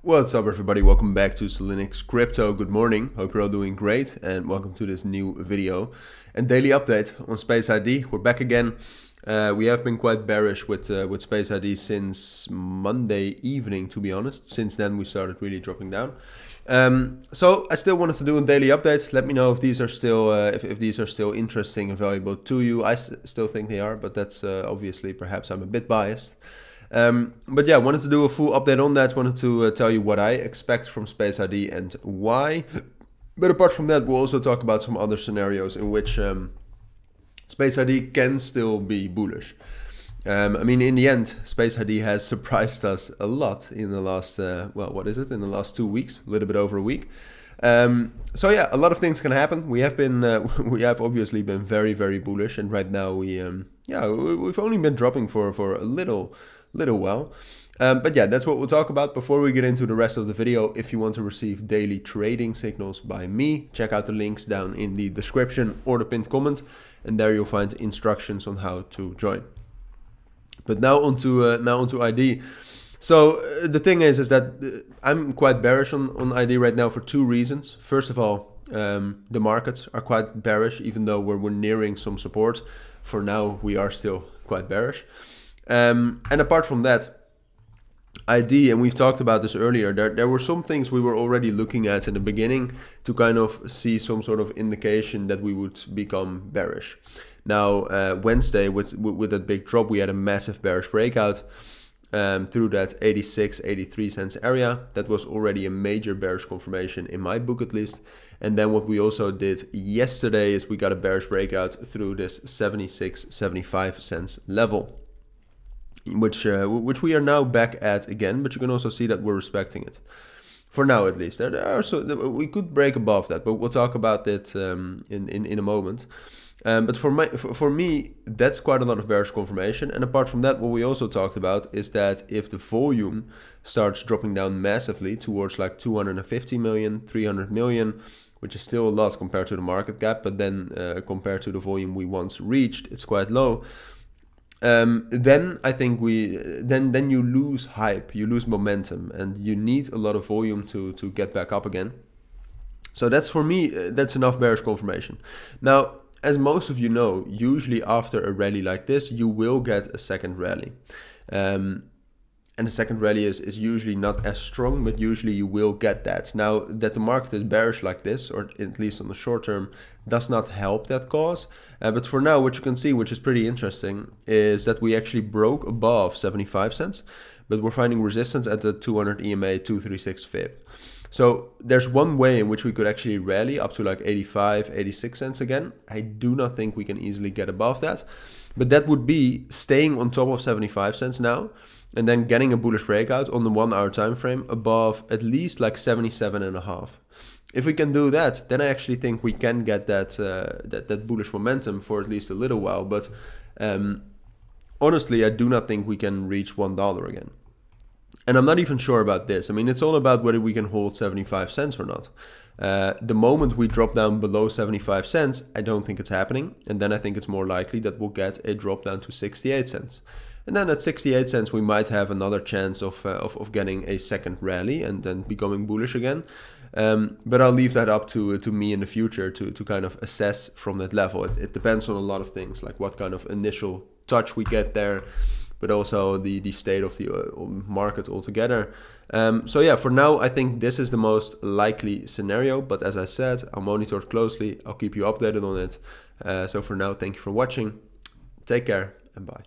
What's up everybody, welcome back to Cilinix Crypto. Good morning, hope you're all doing great and welcome to this new video and daily update on Space ID. We're back again. We have been quite bearish with Space ID since Monday evening, to be honest. Since then we started really dropping down. So I still wanted to do a daily update. Let me know if these are still if these are still interesting and valuable to you. I still think they are, but that's obviously perhaps I'm a bit biased. But yeah, I wanted to do a full update on that. Wanted to tell you what I expect from Space ID and why. But apart from that, we'll also talk about some other scenarios in which Space ID can still be bullish. I mean, in the end, Space ID has surprised us a lot in the last, well, what is it? In the last 2 weeks, a little bit over a week. So yeah, a lot of things can happen. We have been, we have obviously been very, very bullish, and right now we, yeah, we've only been dropping for a little while. But yeah, that's what we'll talk about. Before we get into the rest of the video, if you want to receive daily trading signals by me, check out the links down in the description or the pinned comment, and there you'll find instructions on how to join. But now onto ID. So the thing is that I'm quite bearish on ID right now for two reasons. First of all, the markets are quite bearish, even though we're nearing some support. For now, we are still quite bearish. And apart from that, ID, and we've talked about this earlier, there were some things we were already looking at in the beginning to kind of see some sort of indication that we would become bearish. Now, Wednesday, with that big drop, we had a massive bearish breakout through that 83 cents area. That was already a major bearish confirmation in my book, at least. And then what we also did yesterday is we got a bearish breakout through this 75 cents level, which we are now back at again, but you can also see that we're respecting it for now, at least. We could break above that, but we'll talk about that in a moment. But for me, that's quite a lot of bearish confirmation. And apart from that, what we also talked about is that if the volume starts dropping down massively towards like 250 million, 300 million, which is still a lot compared to the market cap, but then compared to the volume we once reached, it's quite low. Then I think then you lose hype, you lose momentum, and you need a lot of volume to get back up again. So that's, for me, that's enough bearish confirmation. Now, as most of you know, usually after a rally like this, you will get a second rally. And the second rally is usually not as strong, but usually you will get that. Now, that the market is bearish like this, or at least on the short term, does not help that cause. But for now, what you can see, which is pretty interesting, is that we actually broke above 75 cents, but we're finding resistance at the 200 EMA 236 fib. So there's one way in which we could actually rally up to like 85, 86 cents again. I do not think we can easily get above that, but that would be staying on top of 75 cents now, and then getting a bullish breakout on the 1 hour time frame above at least like 77.5. If we can do that, then I actually think we can get that bullish momentum for at least a little while. But honestly, I do not think we can reach $1 again. And I'm not even sure about this. I mean, it's all about whether we can hold 75 cents or not. The moment we drop down below 75 cents, I don't think it's happening. And then I think it's more likely that we'll get a drop down to 68 cents. And then at 68 cents, we might have another chance of getting a second rally and then becoming bullish again. But I'll leave that up to me in the future to kind of assess from that level. It depends on a lot of things, like what kind of initial touch we get there, but also the state of the market altogether. So yeah, for now, I think this is the most likely scenario. But as I said, I'll monitor it closely. I'll keep you updated on it. So for now, thank you for watching. Take care and bye.